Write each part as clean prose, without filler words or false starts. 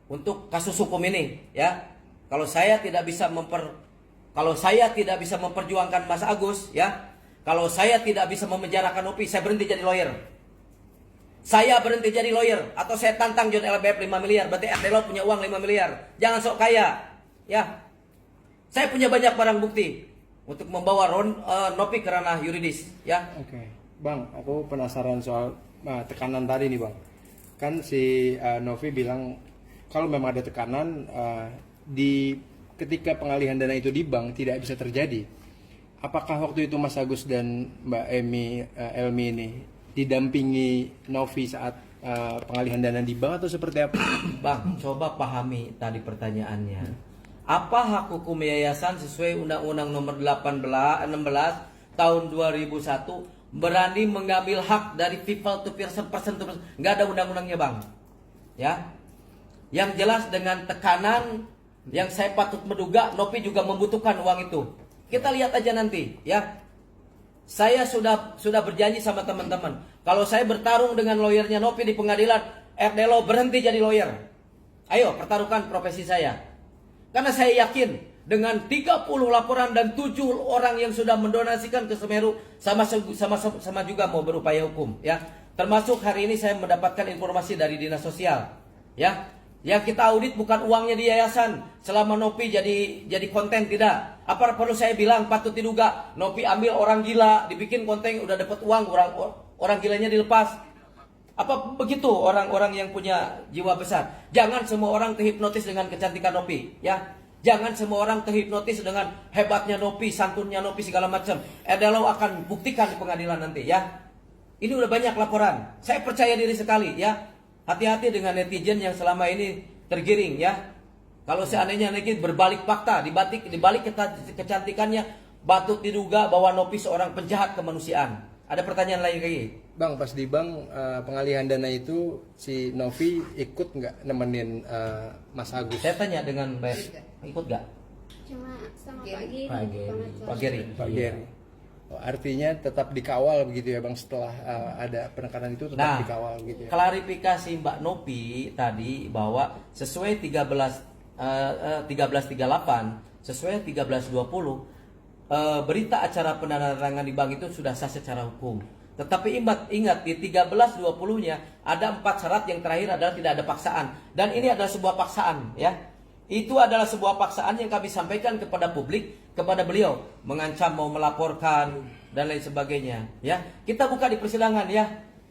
untuk kasus hukum ini, ya. Kalau saya tidak bisa memperjuangkan Mas Agus, ya. Kalau saya tidak bisa memenjarakan Nopi, saya berhenti jadi lawyer. Saya berhenti jadi lawyer atau saya tantang John LBF 5 miliar, berarti RDLO punya uang 5 miliar. Jangan sok kaya, ya. Saya punya banyak barang bukti untuk membawa Nopi ke ranah yuridis, ya. Oke, Bang, aku penasaran soal tekanan tadi nih, Bang. Kan si Novi bilang kalau memang ada tekanan ketika pengalihan dana itu di bank tidak bisa terjadi. Apakah waktu itu Mas Agus dan Mbak Elmi ini didampingi Novi saat pengalihan dana di bank atau seperti apa? Bang, coba pahami tadi pertanyaannya. Apa hak hukum yayasan sesuai Undang-Undang Nomor 16 tahun 2001 berani mengambil hak dari people to person to person? Nggak ada undang-undangnya, Bang. Ya. Yang jelas dengan tekanan yang saya patut menduga Nopi juga membutuhkan uang itu. Kita lihat aja nanti, ya. Saya sudah berjanji sama teman-teman, kalau saya bertarung dengan lawyernya Nopi di pengadilan, RDLO berhenti jadi lawyer. Ayo pertaruhkan profesi saya. Karena saya yakin dengan 30 laporan dan 7 orang yang sudah mendonasikan ke Semeru sama juga mau berupaya hukum, ya. Termasuk hari ini saya mendapatkan informasi dari Dinas Sosial, ya. Yang kita audit bukan uangnya di yayasan selama Nopi jadi konten, tidak. Apa perlu saya bilang patut diduga Nopi ambil orang gila, dibikin konten, udah dapat uang, orang gilanya dilepas. Apa begitu orang-orang yang punya jiwa besar? Jangan semua orang terhipnotis dengan kecantikan Nopi, ya. Jangan semua orang terhipnotis dengan hebatnya Nopi, santunnya Nopi segala macam. RDLO akan buktikan di pengadilan nanti, ya. Ini udah banyak laporan. Saya percaya diri sekali, ya. Hati-hati dengan netizen yang selama ini tergiring, ya. Kalau seandainya netizen berbalik fakta, dibalik kecantikannya, patut diduga bahwa Nopi seorang penjahat kemanusiaan. Ada pertanyaan lain lagi? Bang, pas di bank pengalihan dana itu si Novi ikut nggak nemenin Mas Agus? Saya tanya dengan baik, ikut nggak? Cuma sama Pak Geri. Pak Geri. Oh, artinya tetap dikawal begitu ya, Bang, setelah ada penekanan itu tetap dikawal gitu ya. Klarifikasi Mbak Nopi tadi bahwa sesuai 1338, sesuai 1320, berita acara penandatanganan di bank itu sudah sah secara hukum. Tetapi ingat di 1320-nya ada 4 syarat, yang terakhir adalah tidak ada paksaan. Dan ini adalah sebuah paksaan, ya. Itu adalah sebuah paksaan yang kami sampaikan kepada publik, kepada beliau, mengancam mau melaporkan dan lain sebagainya, ya. Kita buka di persidangan, ya.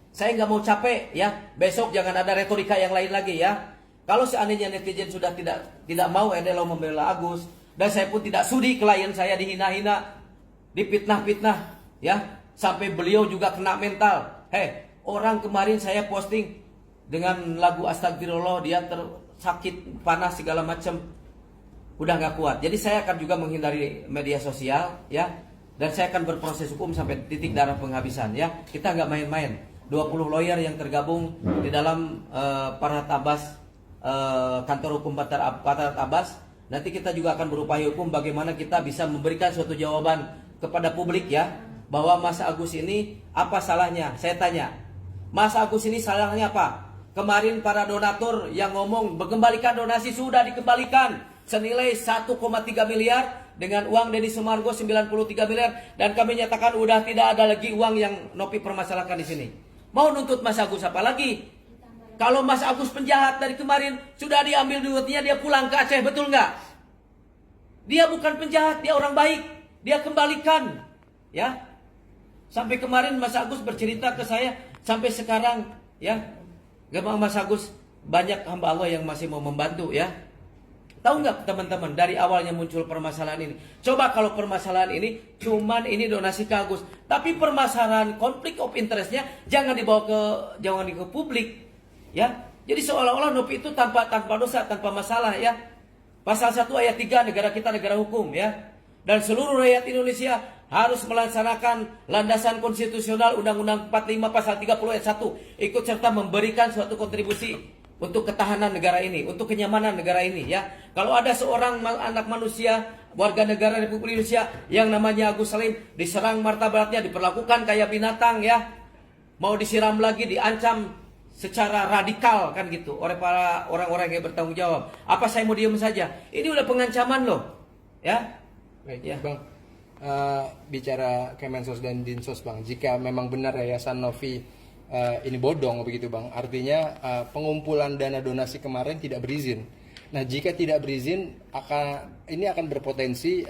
Saya nggak mau capek, ya. Besok jangan ada retorika yang lain lagi, ya. Kalau seandainya netizen sudah tidak mau RDLO membela Agus, dan saya pun tidak sudi klien saya dihina-hina, dipitnah-pitnah, ya, sampai beliau juga kena mental. Orang kemarin saya posting dengan lagu Astagfirullah, dia sakit, panas segala macam, udah nggak kuat. Jadi saya akan juga menghindari media sosial, ya, dan saya akan berproses hukum sampai titik darah penghabisan, ya. Kita nggak main-main. 20 lawyer yang tergabung di dalam Farhat Abbas, kantor hukum Farhat Abbas. Nanti kita juga akan berupaya hukum bagaimana kita bisa memberikan suatu jawaban kepada publik, ya, bahwa Mas Agus ini apa salahnya. Saya tanya, Mas Agus ini salahnya apa? Kemarin para donatur yang ngomong mengembalikan donasi sudah dikembalikan senilai 1,3 miliar dengan uang Deddy Sumargo 93 miliar, dan kami nyatakan udah tidak ada lagi uang yang Nopi permasalahkan di sini. Mau nuntut Mas Agus apa lagi? Kalau Mas Agus penjahat dari kemarin, sudah diambil duitnya, dia pulang ke Aceh, betul nggak? Dia bukan penjahat, dia orang baik, dia kembalikan, ya. Sampai kemarin Mas Agus bercerita ke saya, sampai sekarang, ya. Gampang Mas Agus, banyak hamba Allah yang masih mau membantu, ya. Tahu nggak teman-teman, dari awalnya muncul permasalahan ini. Coba kalau permasalahan ini cuman ini donasi ke Agus, tapi permasalahan konflik of interestnya jangan dibawa ke publik, ya. Jadi seolah-olah Nopi itu tanpa dosa, tanpa masalah, ya. Pasal 1 ayat 3, negara kita negara hukum, ya. Dan seluruh rakyat Indonesia harus melaksanakan landasan konstitusional Undang-Undang 45 pasal 30 ayat 1, ikut serta memberikan suatu kontribusi untuk ketahanan negara ini, untuk kenyamanan negara ini, ya. Kalau ada seorang anak manusia, warga negara Republik Indonesia yang namanya Agus Salim diserang martabatnya, diperlakukan kayak binatang, ya. Mau disiram lagi, diancam secara radikal kan gitu oleh para orang-orang yang bertanggung jawab. Apa saya mau diam saja? Ini udah pengancaman loh, ya. Baik, Ya. Bang. Bicara Kemensos dan Dinsos, Bang. Jika memang benar Yayasan Novi ini bodong begitu, Bang. Artinya pengumpulan dana donasi kemarin tidak berizin. Nah, jika tidak berizin ini akan berpotensi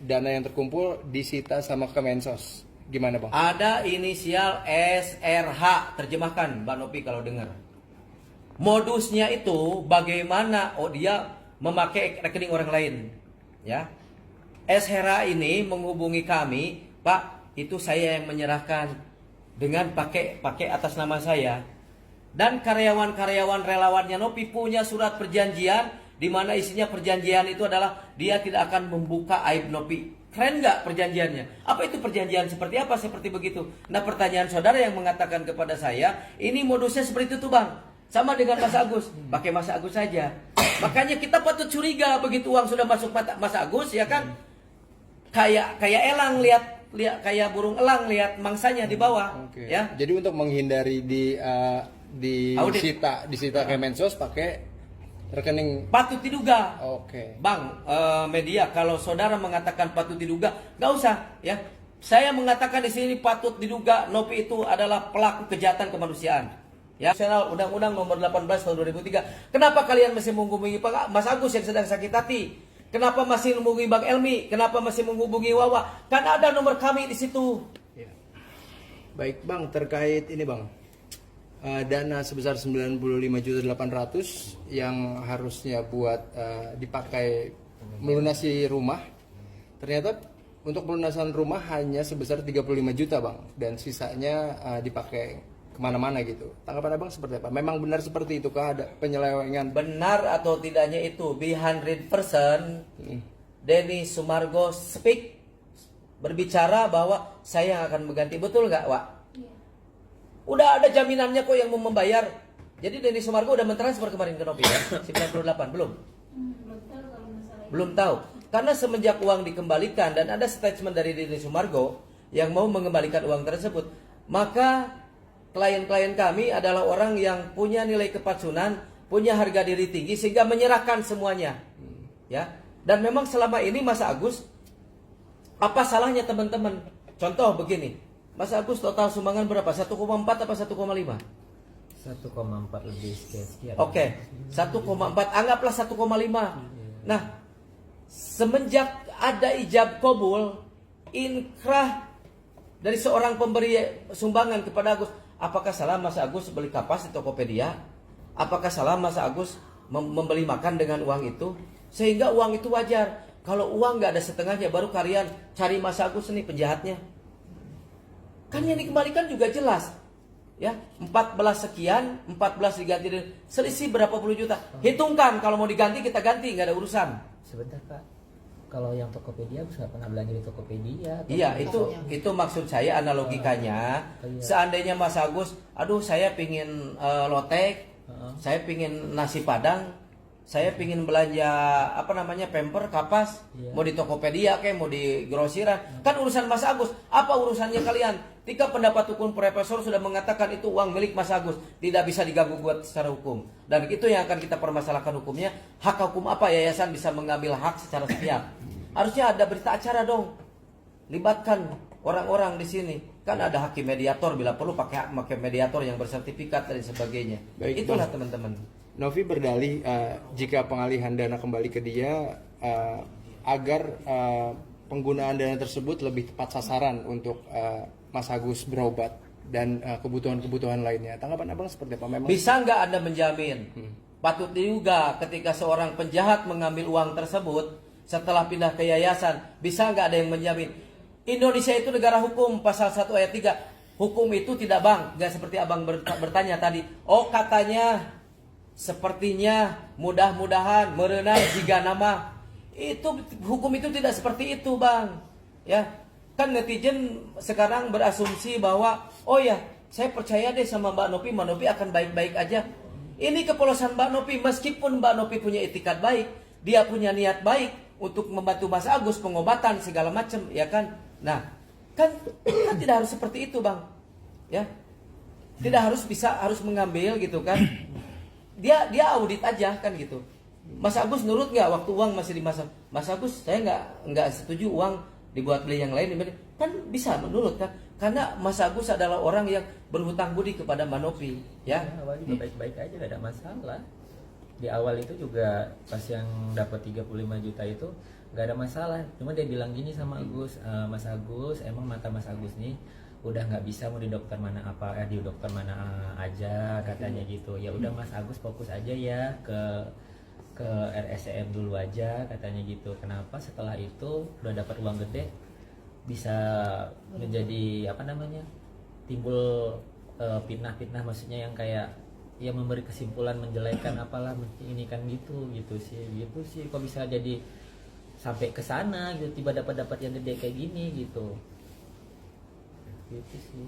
dana yang terkumpul disita sama Kemensos. Gimana, Bang? Ada inisial SRH, terjemahkan Mbak Nopi kalau dengar. Modusnya itu bagaimana dia memakai rekening orang lain, ya. SRH ini menghubungi kami, Pak, itu saya yang menyerahkan dengan pakai atas nama saya. Dan karyawan-karyawan relawannya Nopi punya surat perjanjian di mana isinya perjanjian itu adalah dia tidak akan membuka aib Nopi. Keren nggak perjanjiannya? Apa itu perjanjian seperti apa? Seperti begitu. Nah, pertanyaan saudara yang mengatakan kepada saya, ini modusnya seperti itu tuh, Bang. Sama dengan Mas Agus, pakai Mas Agus saja. Makanya kita patut curiga begitu uang sudah masuk Mas Agus, ya kan? Kayak elang lihat kayak burung elang lihat mangsanya di bawah, ya. Jadi untuk menghindari disita Kemensos pakai rekening. Patut diduga. Bang, media kalau saudara mengatakan patut diduga, nggak usah, ya. Saya mengatakan di sini patut diduga Nopi itu adalah pelaku kejahatan kemanusiaan. Ya, Nasional Undang-Undang Nomor 18 Tahun 2003. Kenapa kalian masih menghubungi Mas Agus yang sedang sakit hati? Kenapa masih menghubungi Bang Elmi? Kenapa masih menghubungi Wawa? Kan ada nomor kami di situ. Ya. Baik, Bang, terkait ini, Bang. Dana sebesar 95.800.000 yang harusnya buat dipakai melunasi rumah. Ternyata untuk pelunasan rumah hanya sebesar 35 juta, Bang, dan sisanya dipakai kemana-mana gitu. Tanggapan Abang seperti apa? Memang benar seperti itu kah ada penyelewengan? Benar atau tidaknya itu, be 100% Denny Sumargo speak, berbicara bahwa saya akan mengganti. Betul nggak, Wak? Udah ada jaminannya kok yang mau membayar. Jadi Denny Sumargo udah mentransfer kemarin ke Nopi ya? 98, belum? Belum tahu. Karena semenjak uang dikembalikan dan ada statement dari Denny Sumargo yang mau mengembalikan uang tersebut, maka klien-klien kami adalah orang yang punya nilai kepatunan, punya harga diri tinggi sehingga menyerahkan semuanya. Ya. Dan memang selama ini Mas Agus, apa salahnya teman-teman? Contoh begini. Mas Agus total sumbangan berapa? 1,4 apa 1,5? 1,4 lebih sekian. Oke, 1,4, anggaplah 1,5. Nah, semenjak ada ijab kabul, inkrah dari seorang pemberi sumbangan kepada Agus, apakah salah Mas Agus beli kapas di Tokopedia? Apakah salah Mas Agus membeli makan dengan uang itu? Sehingga uang itu wajar. Kalau uang nggak ada setengahnya, baru kalian cari Mas Agus nih penjahatnya. Kan yang dikembalikan juga jelas. Ya, 14 sekian, 14 diganti dengan selisih berapa puluh juta. Hitungkan, kalau mau diganti kita ganti, nggak ada urusan. Sebentar, Pak. Kalau yang Tokopedia bisa pernah belanja di Tokopedia. Iya, itu maksud saya analogikanya. Seandainya Mas Agus, aduh saya pingin lotek, saya pingin nasi padang, saya pingin belanja pamper, kapas, mau di Tokopedia kayak mau di grosiran, kan urusan Mas Agus. Apa urusannya kalian? Ketika pendapat hukum profesor sudah mengatakan itu uang milik Mas Agus, tidak bisa diganggu gugat secara hukum. Dan itu yang akan kita permasalahkan hukumnya. Hak hukum apa yayasan bisa mengambil hak secara sepihak? Harusnya ada berita acara dong. Libatkan orang-orang di sini. Kan ada hakim mediator, bila perlu pakai mediator yang bersertifikat dan sebagainya. Baik, itulah teman-teman. Novi berdalih jika pengalihan dana kembali ke dia agar penggunaan dana tersebut lebih tepat sasaran untuk Mas Agus berobat dan kebutuhan-kebutuhan lainnya. Tanggapan Abang seperti apa? Memang bisa nggak Anda menjamin? Patut diduga ketika seorang penjahat mengambil uang tersebut setelah pindah ke yayasan, bisa nggak ada yang menjamin? Indonesia itu negara hukum, pasal 1 ayat 3. Hukum itu tidak, Bang, nggak seperti Abang bertanya tadi. Oh, katanya, sepertinya, mudah-mudahan, merenang jika nama. Itu hukum itu tidak seperti itu, Bang. Ya, kan netizen sekarang berasumsi bahwa oh ya, saya percaya deh sama Mbak Nopi akan baik-baik aja. Ini kepolosan Mbak Nopi, meskipun Mbak Nopi punya etikat baik, dia punya niat baik untuk membantu Mas Agus pengobatan segala macam, ya kan? Nah, kan tidak harus seperti itu, Bang. Ya. Tidak harus harus mengambil gitu kan. Dia audit aja kan gitu. Mas Agus nurut nggak waktu uang masih di Mas Agus, saya nggak setuju uang dibuat beli yang lain, kan bisa menurut kan, karena Mas Agus adalah orang yang berhutang budi kepada Mbak Novi ya. Awal juga baik-baik aja, gak ada masalah. Di awal itu juga pas yang dapat 35 juta itu nggak ada masalah, cuma dia bilang gini sama Agus, Mas Agus, emang mata Mas Agus nih udah nggak bisa mau di dokter mana di dokter mana aja katanya gitu. Ya udah Mas Agus fokus aja ya ke RSCM dulu aja katanya gitu. Kenapa setelah itu udah dapat uang gede bisa menjadi timbul fitnah-fitnah, maksudnya yang kayak ya memberi kesimpulan menjelekkan apalah ini kan gitu sih kok bisa jadi sampai ke sana gitu, tiba dapat yang gede kayak gini gitu sih.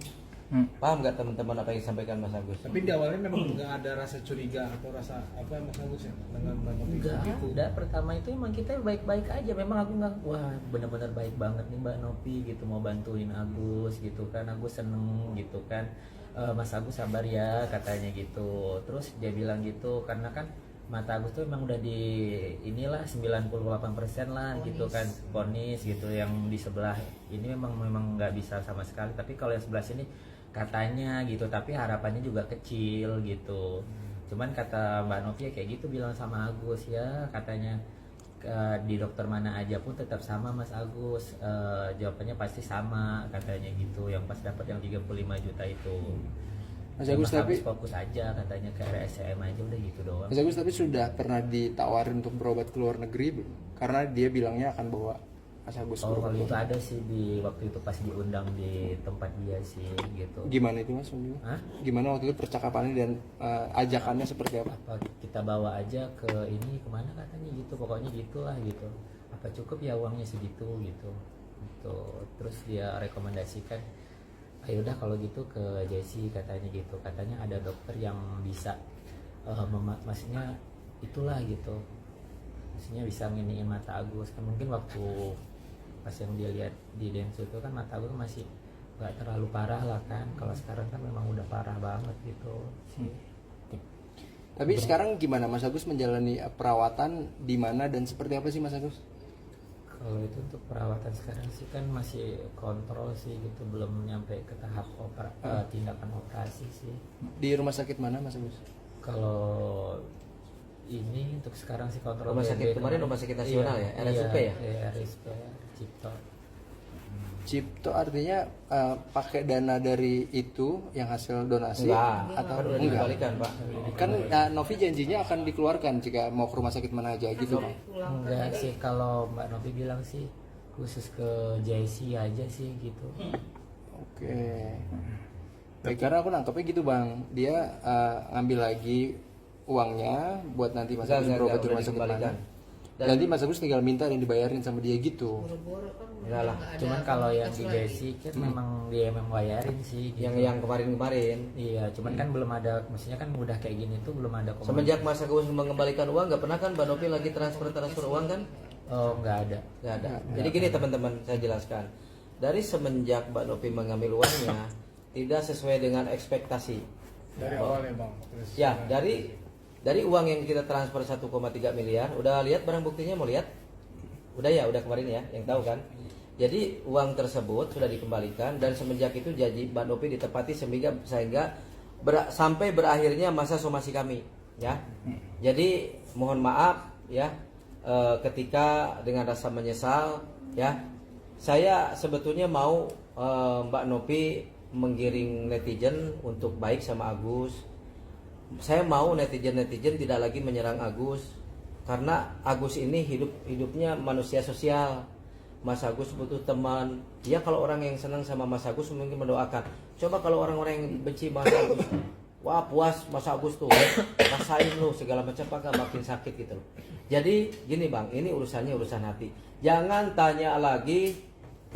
Paham nggak teman-teman apa yang disampaikan Mas Agus? Tapi di awalnya memang nggak ada rasa curiga atau rasa apa Mas Agus ya dengan Mbak Novi? Enggak ada, pertama itu emang kita baik-baik aja. Memang aku nggak, wah benar-benar baik banget nih Mbak Novi gitu, mau bantuin Agus gitu kan, Agus seneng gitu kan. Mas Agus sabar ya katanya gitu. Terus dia bilang gitu karena kan mata Agus tuh emang udah di inilah 98% lah gitu kan, vonis gitu. Yang di sebelah ini memang nggak bisa sama sekali, tapi kalau yang sebelah sini katanya gitu, tapi harapannya juga kecil gitu. Cuman kata Mbak Novi ya kayak gitu, bilang sama Agus ya katanya di dokter mana aja pun tetap sama Mas Agus, jawabannya pasti sama katanya gitu, yang pas dapat yang 35 juta itu. Mas Agus tapi fokus aja katanya ke RSCM aja udah gitu doang. Mas Agus tapi sudah pernah ditawarin untuk berobat ke luar negeri karena dia bilangnya akan bawa Mas Agus berobat. Kalau itu ada sih di waktu itu pas diundang di tempat dia sih gitu. Gimana itu Mas? Gimana waktu itu percakapannya dan ajakannya seperti apa? Apa kita bawa aja ke ini kemana katanya gitu, pokoknya gitulah gitu. Apa cukup ya uangnya segitu gitu. Terus dia rekomendasikan, ayo udah kalau gitu ke Jesse katanya gitu. Katanya ada dokter yang bisa maksudnya itulah gitu. Maksudnya bisa nginiin mata Agus kan, mungkin waktu pas yang dia lihat di Densu itu kan mata Agus masih nggak terlalu parah lah kan. Kalau sekarang kan memang udah parah banget gitu sih. Tapi sekarang gimana Mas Agus menjalani perawatan di mana dan seperti apa sih Mas Agus? Kalau itu untuk perawatan sekarang sih kan masih kontrol sih gitu, belum nyampe ke tahap tindakan operasi sih. Di rumah sakit mana Mas Agus? Kalau ini untuk sekarang sih kontrol Rumah sakit kemarin rumah sakit nasional ya, RSUP ya? Iya, RSUP Cipto. Cipto artinya pakai dana dari itu yang hasil donasi atau kan udah enggak? dikembalikan Pak. Kan Novi janjinya akan dikeluarkan jika mau ke rumah sakit mana aja gitu Pak. Enggak sih, kalau Mbak Novi bilang sih khusus ke JC aja sih gitu. Oke. Baik, karena aku nangkepnya gitu Bang, dia ngambil lagi uangnya buat nanti Mas Agus berobat di rumah sakit mana. Nanti Mas Agus tinggal minta dan dibayarin sama dia gitu. Enggak lah. Cuman kalau yang di JC kan memang dia memang bayarin sih gitu. Yang kemarin-kemarin. Iya, cuman kan belum ada, maksudnya kan udah kayak gini tuh belum ada komunikasi. Semenjak Mas Agus mengembalikan uang, nggak pernah kan Mbak Novi lagi transfer uang kan? Oh, nggak ada. Nggak ada. Jadi gini teman-teman, saya jelaskan. Dari semenjak Mbak Novi mengambil uangnya tidak sesuai dengan ekspektasi. Dari awalnya Bang. Ya, dari uang yang kita transfer 1,3 miliar, udah lihat barang buktinya, mau lihat? Udah ya, udah kemarin ya, yang tahu kan? Jadi uang tersebut sudah dikembalikan dan semenjak itu janji Mbak Novi ditepati sehingga sampai berakhirnya masa somasi kami, ya. Jadi mohon maaf ya, ketika dengan rasa menyesal ya, saya sebetulnya mau Mbak Novi menggiring netizen untuk baik sama Agus. Saya mau netizen tidak lagi menyerang Agus, karena Agus ini hidupnya manusia sosial. Mas Agus butuh teman. Ya kalau orang yang senang sama Mas Agus mungkin mendoakan. Coba kalau orang-orang yang benci Mas Agus, wah puas Mas Agus tuh, rasain lu segala macam, apa makin sakit gitu. Jadi gini Bang, ini urusannya urusan hati. Jangan tanya lagi,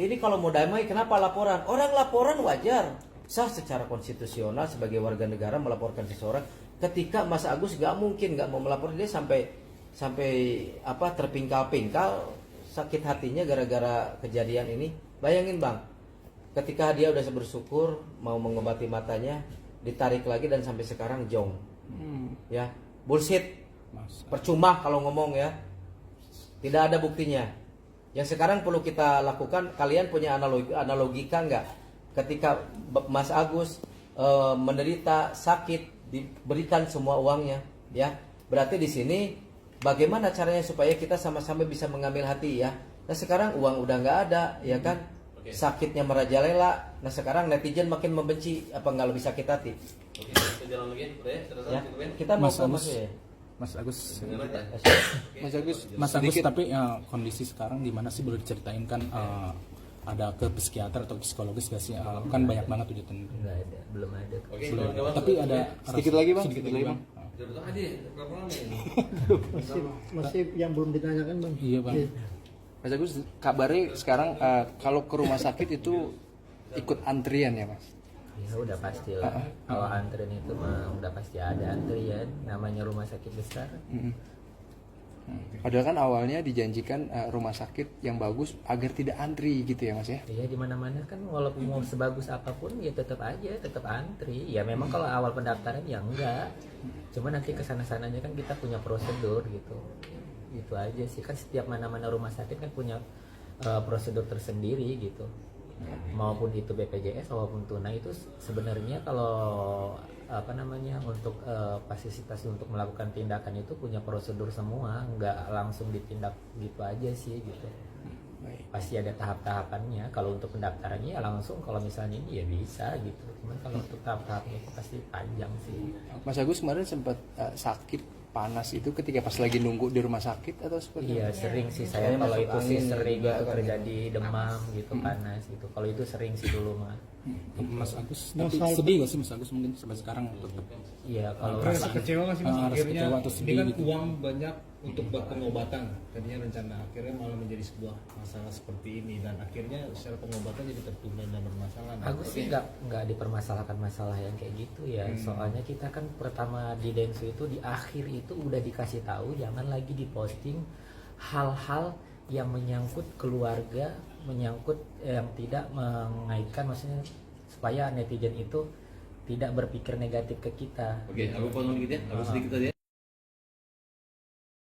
ini kalau mau damai kenapa laporan? Orang laporan wajar, sah secara konstitusional sebagai warga negara melaporkan seseorang. Ketika Mas Agus nggak mau melapor, dia sampai terpingkal-pingkal sakit hatinya gara-gara kejadian ini. Bayangin Bang, ketika dia udah bersyukur mau mengobati matanya, ditarik lagi dan sampai sekarang jong. Ya, bullshit. Mas, Percuma kalau ngomong ya. Tidak ada buktinya. Yang sekarang perlu kita lakukan, kalian punya analogika nggak? Ketika Mas Agus menderita sakit, diberikan semua uangnya, ya. Berarti di sini bagaimana caranya supaya kita sama-sama bisa mengambil hati ya. Nah sekarang uang udah nggak ada, ya kan? Sakitnya merajalela. Nah sekarang netizen makin membenci, apa nggak lebih sakit hati? Oke, kita jalan lagi, Ya, kita mau Mas ke Agus. ya. Mas Agus, Mas Agus, Mas Agus, sedikit. tapi kondisi sekarang di mana sih, boleh diceritain kan, ada ke psikiater atau psikologis gak sih? Kan banyak banget tuh jatuh. Nggak ada, belum ada. Oke, Belum. kawan-kawan. Tapi ada Sedikit lagi, Bang. Sedikit Sedikit lagi, lagi, Bang. Udah betul aja, berapa lama ini? masih yang belum ditanyakan bang. Iya, Bang. Mas Agus, kabarnya sekarang kalau ke rumah sakit itu ikut antrian ya Mas? Ya udah pasti lah. Kalau antrian itu mah udah pasti ada antrian. Namanya rumah sakit besar. Padahal kan awalnya dijanjikan rumah sakit yang bagus agar tidak antri gitu ya Mas ya? Iya di mana-mana kan walaupun mau sebagus apapun ya tetap aja tetap antri. Ya memang kalau awal pendaftaran ya enggak. Cuma nanti kesana-sananya kan kita punya prosedur gitu. Itu aja sih, kan setiap mana-mana rumah sakit kan punya prosedur tersendiri gitu. Maupun itu BPJS maupun tunai itu sebenarnya kalau apa namanya untuk fasilitas untuk melakukan tindakan itu punya prosedur semua, nggak langsung ditindak gitu aja sih gitu. Pasti ada tahap-tahapannya. Kalau untuk pendaftarannya ya langsung, kalau misalnya ini ya bisa gitu. Cuman kalau untuk tahap-tahapnya itu pasti panjang sih. Mas Agus kemarin sempat sakit panas itu ketika pas lagi nunggu di rumah sakit atau seperti Iya apa? sering sih saya Saya kalau masuk itu sih angin sering juga itu kan. terjadi demam gitu panas gitu. Kalau itu sering sih dulu mah. Mas Agus, Dan tapi soal- sedih gak sih Mas Agus mungkin sampai sekarang tetap? Iya kalau Rasa kecewa nggak sih mas? Rasa Akhirnya kecewa atau ini sedih kan gitu. uang banyak untuk buat pengobatan. Tadinya rencana akhirnya malah menjadi sebuah masalah seperti ini dan akhirnya secara pengobatan jadi tertunda dan bermasalah. Nah, Agus sih nggak dipermasalahkan masalah yang kayak gitu ya. Soalnya kita kan pertama di Densu itu di akhir itu udah dikasih tahu jangan lagi diposting hal-hal yang menyangkut keluarga, menyangkut yang tidak mengaitkan, maksudnya supaya netizen itu tidak berpikir negatif ke kita. Oke, aku potong dikit ya, aku sedikit aja.